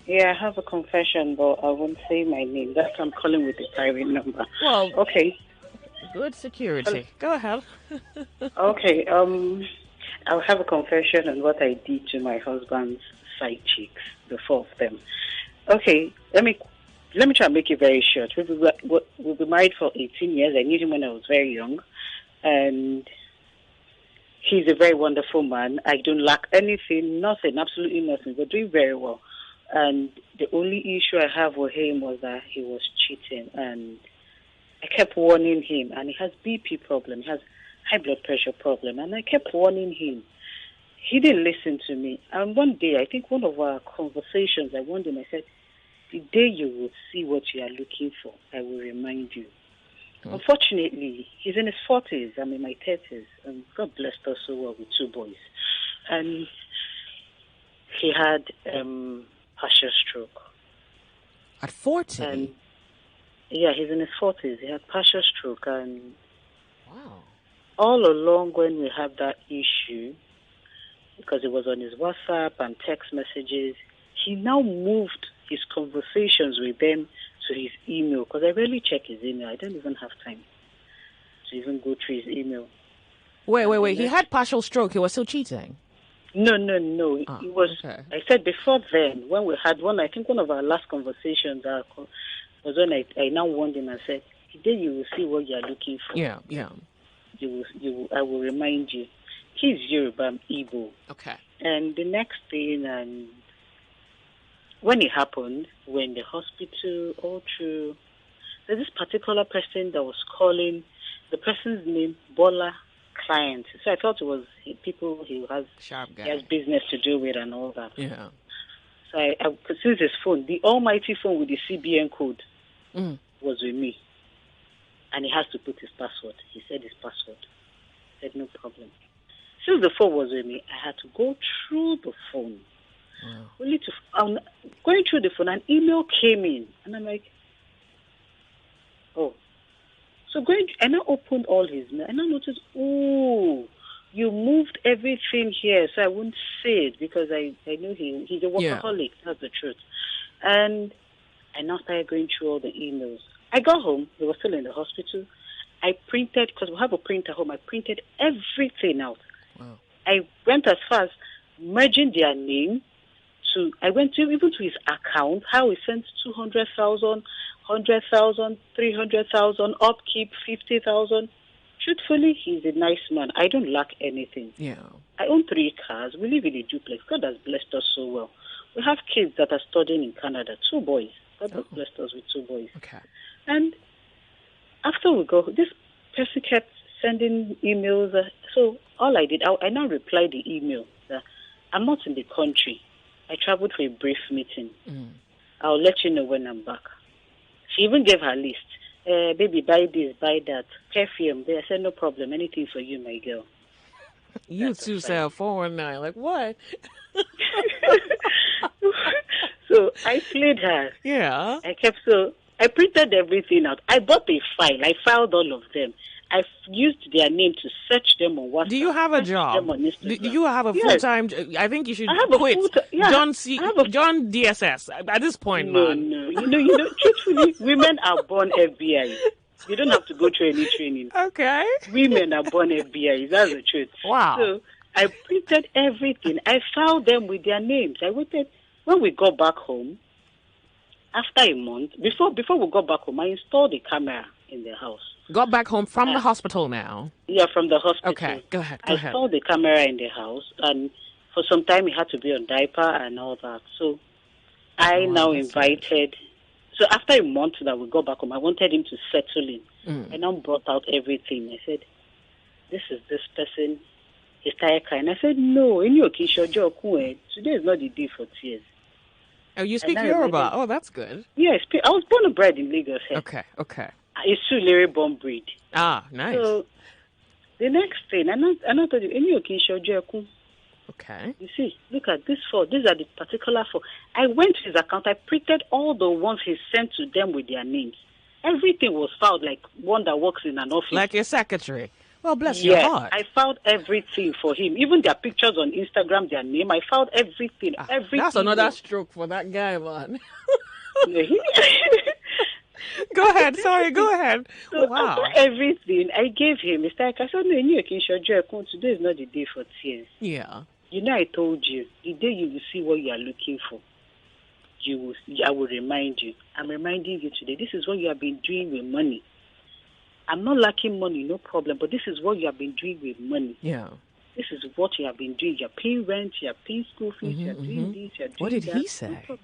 Yeah, I have a confession, but I won't say my name. That's why I'm calling with a private number. Well, Okay. good security. Go ahead. Okay. I'll have a confession on what I did to my husband's side chicks, the four of them. Okay. Let me try and make it very short. We've been married for 18 years. I knew him when I was very young, and he's a very wonderful man. I don't lack anything, nothing, absolutely nothing. We're doing very well. And the only issue I have with him was that he was cheating, and I kept warning him. And he has BP problem, he has high blood pressure problem, and I kept warning him. He didn't listen to me. And one day, I think one of our conversations, I warned him. I said, "The day you will see what you are looking for, I will remind you." Unfortunately, he's in his 40s. I'm in my 30s. And God blessed us so well with two boys. And he had partial stroke. At 40? And yeah, he's in his 40s. He had partial stroke. And Wow. all along when we had that issue, because it was on his WhatsApp and text messages, he now moved his conversations with them to his email, because I rarely check his email. I don't even have time to even go through his email. Wait. He had partial stroke. He was still cheating. No. Ah, It was. okay. I said before then, when we had one. I think one of our last conversations was when I now warned him and said, "The day you will see what you are looking for, Yeah. I will remind you." He's Yoruba, I'm Igbo, Okay. and the next thing, when it happened, we're in the hospital all through. There's this particular person that was calling. The person's name Bola client. So I thought it was people Sharp he has guy. business to do with and all that. Yeah. So I since his phone, the almighty phone with the CBN code Mm. was with me, and he has to put his password. He said his password. I said no problem. Since the phone was with me, I had to go through the phone. Wow. Only to going through the phone, an email came in, and I'm like, oh. So and I opened all his mail, and I noticed, oh, you moved everything here, so I wouldn't say it because I know he's a Yeah. workaholic. That's the truth. And I now started going through all the emails. I got home. He was still in the hospital. I printed, because we have a printer home, I printed everything out. Wow. I went as far as merging their name I went to even to his account, how he sent 200,000, 100,000, 300,000, upkeep 50,000. Truthfully, he's a nice man. I don't lack anything. Yeah. I own 3 cars. We live in a duplex. God has blessed us so well. We have kids that are studying in Canada, 2 boys. God has blessed us with 2 boys. Okay. And after we go, this person kept sending emails. So all I did, I now replied the email that I'm not in the country. I traveled for a brief meeting. I'll let you know when I'm back. She even gave her list. Baby, buy this, buy that. Perfume. I said, no problem. Anything for you, my girl. You two sell 419. Like what? So I played her. Yeah. I printed everything out. I bought a file. I filed all of them. I used their name to search them on WhatsApp. Do you have a search job? them on Do Instagram. you have a Yes. full-time? I think you should I have a quit. full-time. Yeah, John DSS. At this point, No. man. You know. Truthfully, women are born FBI. You don't have to go through any training. Okay. Women are born FBI. That's the truth. Wow. So I printed everything. I filed them with their names. I waited. When we got back home, after a month, before we got back home, I installed a camera in the house. Got back home from the hospital now. Yeah, from the hospital. Okay, go ahead. I installed the camera in the house, and for some time he had to be on diaper and all that. So I now invited. So after a month that we got back home, I wanted him to settle in. I now brought out everything. I said, "This is this person. He's tired crying." I said, "No, in your case, today is not the day for tears." Oh, you speak Yoruba? Oh, that's good. Yeah, I was born and bred in Lagos. Okay. It's Sulere born breed. Ah, nice. So the next thing, I told you, in your case, okay. You see, look at this 4. These are the particular 4. I went to his account. I printed all the ones he sent to them with their names. Everything was filed like one that works in an office. Like your secretary. Well, bless your Yeah, heart. I found everything for him. Even their pictures on Instagram, their name. I found everything. Every That's another email. stroke for that guy, man. Go ahead. Sorry, go ahead. So after Wow. everything I gave him, it's like I said, no, you can show you. Today is not the day for tears. Yeah. You know, I told you, the day you will see what you are looking for, I will remind you. I'm reminding you today. This is what you have been doing with money. I'm not lacking money, no problem, but this is what you have been doing with money. Yeah. This is what you have been doing. You're paying rent, you're paying school fees, you're doing this, you're doing What did that. he No say? problem.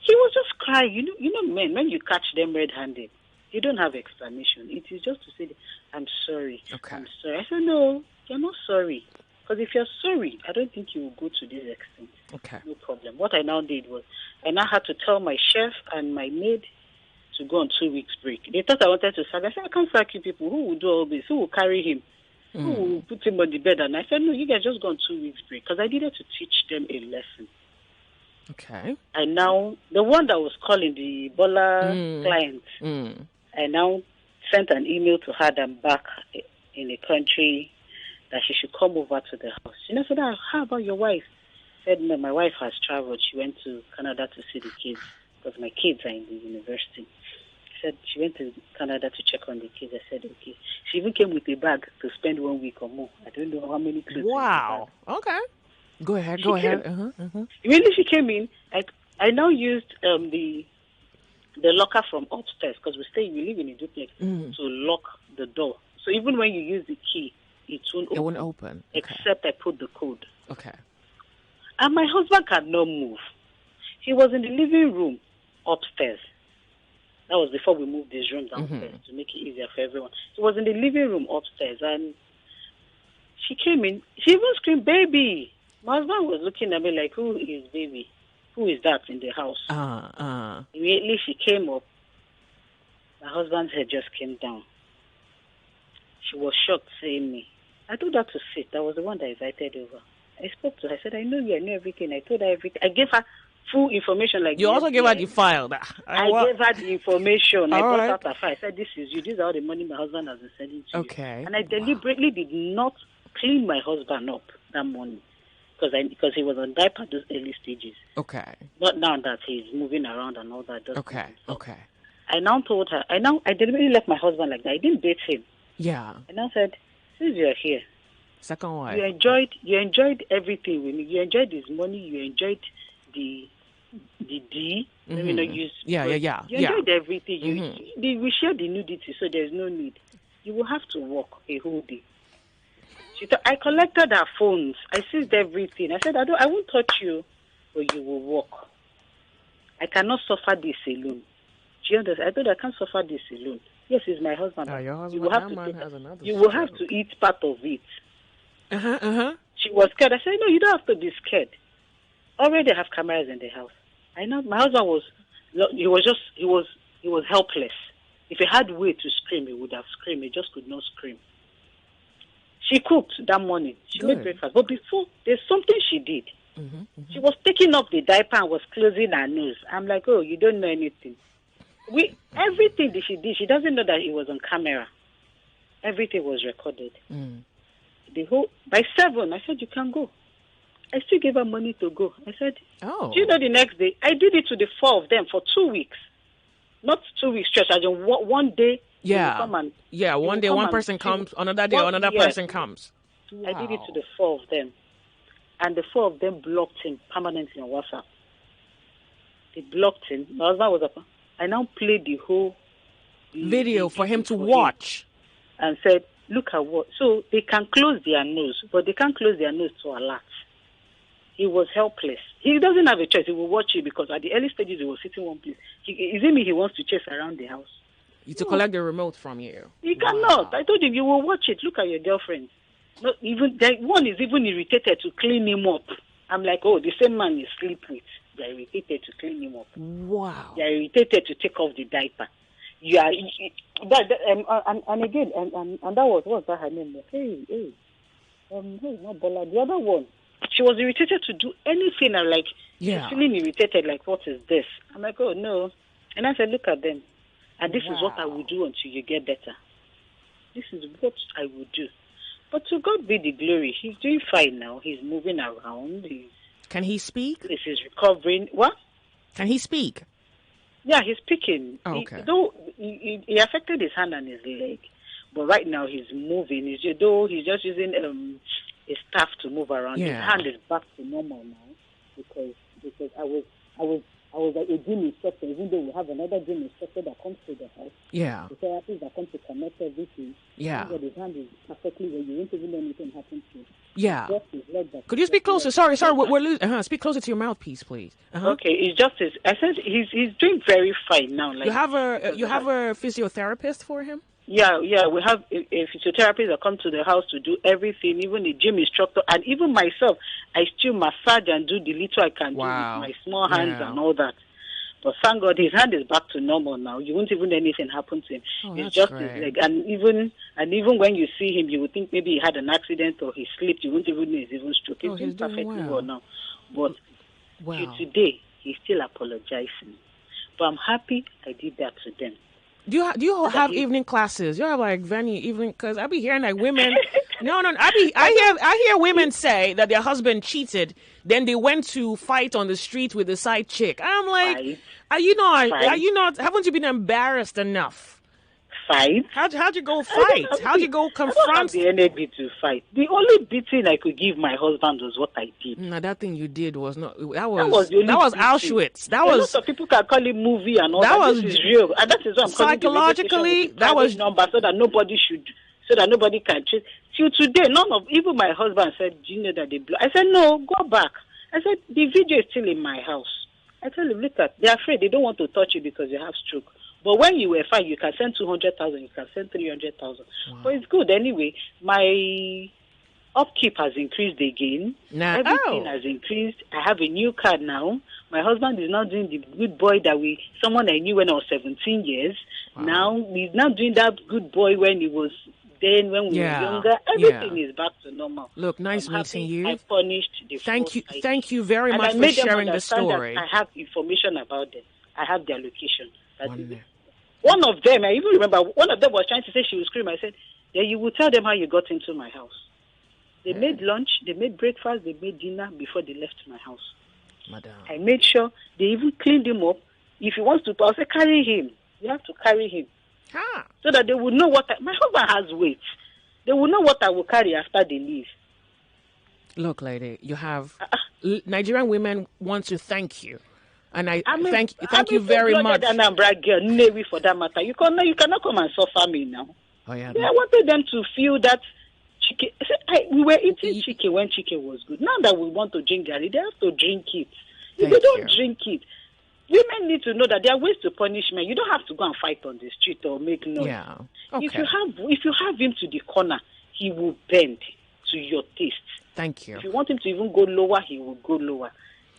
He was just crying. You know, men, when you catch them red-handed, you don't have explanation. It is just to say, I'm sorry. Okay. I'm sorry. I said, no, you're not sorry. Because if you're sorry, I don't think you will go to this extent. Okay. No problem. What I now did was, I now had to tell my chef and my maid to go on 2 weeks break. They thought I wanted to sack. I said, I can't sack you people. Who will do all this? Who will carry him? Who will put him on the bed? And I said, no, you guys just go on 2 weeks break. Because I needed to teach them a lesson. Okay. And now, the one that was calling the Bola client, I now sent an email to her that I'm back in the country, that she should come over to the house. She said, how about your wife? I said, no, my wife has traveled. She went to Canada to see the kids, because my kids are in the university. She said she went to Canada to check on the kids. I said, okay. She even came with a bag to spend 1 week or more. I don't know how many clothes. Wow. Okay. Go ahead. Immediately she came in, I now used the locker from upstairs, because we live in a duplex, to lock the door. So even when you use the key, it won't open. Okay. Except I put the code. Okay. And my husband cannot move. He was in the living room upstairs. That was before we moved this room downstairs to make it easier for everyone. He was in the living room upstairs, and she came in. She even screamed, baby. My husband was looking at me like, who is baby? Who is that in the house? Immediately she came up. My husband's head just came down. She was shocked, saying me. I told her to sit. I was the one that invited over. I spoke to her. I said, I know you. I know everything. I told her everything. I gave her full information. Like you also gave her the file. I gave her the information. I brought out her file. I said, this is you. These are all the money my husband has been sending to you. And I deliberately did not clean my husband up that morning. Because he was on diaper at those early stages. Okay. Not now that he's moving around and all that. Okay. I now told her, I deliberately left my husband like that. I didn't date him. Yeah. And I said, since you're here, second wife, you enjoyed everything with me. You enjoyed his money. You enjoyed the D. Let me not use. Yeah. You enjoyed everything. We shared the nudity, so there's no need. You will have to work a whole day. I collected her phones. I seized everything. I said, I won't touch you, but you will walk. I cannot suffer this alone. Do you understand? I told her I can't suffer this alone. Yes, he's my husband. Your husband, you will have to eat part of it. She was scared. I said, no, you don't have to be scared. Already have cameras in the house. I know my husband was helpless. If he had way to scream, he would have screamed. He just could not scream. She cooked that morning. She made breakfast. But before, there's something she did. She was taking up the diaper and was closing her nose. I'm like, oh, you don't know anything. Everything that she did, she doesn't know that it was on camera. Everything was recorded. By 7, I said, you can go. I still gave her money to go. I said, do you know the next day? I did it to the 4 of them for 2 weeks. Not 2 weeks stretch. I just one day. One day one person comes, another day another person comes. Wow. I did it to the 4 of them. And the 4 of them blocked him permanently on WhatsApp. They blocked him. My husband was up. I now played the whole video for him to watch. And said, look at what. So they can close their nose, but they can't close their nose to alert. He was helpless. He doesn't have a choice. He will watch it because at the early stages he was sitting one place. Is it me he wants to chase around the house? To collect the remote from you. He cannot. I told him, you will watch it. Look at your girlfriend. Not even one is even irritated to clean him up. I'm like, oh, the same man you sleep with. They're irritated to clean him up. Wow. They're irritated to take off the diaper. You are, and again, and that was, what's that her name? Hey, not Bola. The other one, she was irritated to do anything. I'm like, she's feeling irritated. Like, what is this? I'm like, oh no. And I said, look at them. And this is what I will do until you get better. This is what I would do. But to God be the glory. He's doing fine now. He's moving around. Can he speak? He's recovering. What? Can he speak? Yeah, he's speaking. Oh, okay. He affected his hand and his leg, but right now he's moving. He's just using a staff to move around. Yeah. His hand is back to normal now because I was like a gym instructor. Even though we have another gym instructor that comes to the house. Yeah. The therapist that comes to connect everything. Yeah. But his hand is perfectly where you won't even know anything happen to him. Yeah. Just his leg that Could you speak closer? Sorry, we're losing. Speak closer to your mouthpiece, please. Okay, it's just his. I said he's doing very fine now. Like you have a physiotherapist for him? Yeah, we have a physiotherapist that comes to the house to do everything, even a gym instructor, and even myself. I still massage and do the little I can do with my small hands and all that. But thank God his hand is back to normal now. You won't even anything happen to him. It's just his leg. And even when you see him, you would think maybe he had an accident or he slipped. You won't even know he's even struck. He's doing perfectly well now. But till today, he's still apologizing. But I'm happy I did that to them. Do you have evening classes? You have like venue evening? Because I be hearing like women. No. I hear women say that their husband cheated. Then they went to fight on the street with the side chick. I'm like, Are you not? Haven't you been embarrassed enough? Fight? How'd you go fight? How'd you go confront? I don't have the energy to fight. The only beating I could give my husband was what I did. No, that thing you did was not. That was Auschwitz. That was. Lots of people can call it movie and all that. This is real, and that is what I'm psychologically. That was number so that nobody can cheat. Till today, even my husband said, "Do you know that they blow?" I said, "No, go back." I said, "The video is still in my house." I tell him, "Look they're afraid. They don't want to touch you because you have stroke." But when you were fine, you can send 200,000, you can send 300,000. Wow. But it's good anyway. My upkeep has increased again. Everything has increased. I have a new car now. My husband is now doing the good boy someone I knew when I was 17 years. Wow. Now he's not doing that good boy when we were younger. Everything is back to normal. Look, nice meeting you. I punished the Thank you very much for sharing the story. I have information about them. I have their location. One of them, I even remember, one of them was trying to say she would scream. I said, "Yeah, you will tell them how you got into my house." They made lunch, they made breakfast, they made dinner before they left my house. Madam. I made sure they even cleaned him up. If he wants to, I'll say, carry him. You have to carry him. So that they will know my husband has weight. They will know what I will carry after they leave. Look, lady, you have Nigerian women want to thank you. And thank you very much. And I'm brag girl, Navy for that matter. You cannot come and suffer me now. Oh yeah. I wanted them to feel that chicken. We were eating chicken when chicken was good. Now that we want to drink garri, they have to drink it. If they don't drink it, women need to know that there are ways to punish men. You don't have to go and fight on the street or make noise. Yeah. Okay. If you have him to the corner, he will bend to your taste. Thank you. If you want him to even go lower, he will go lower.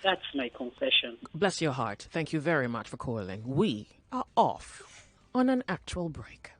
That's my confession. Bless your heart. Thank you very much for calling. We are off on an actual break.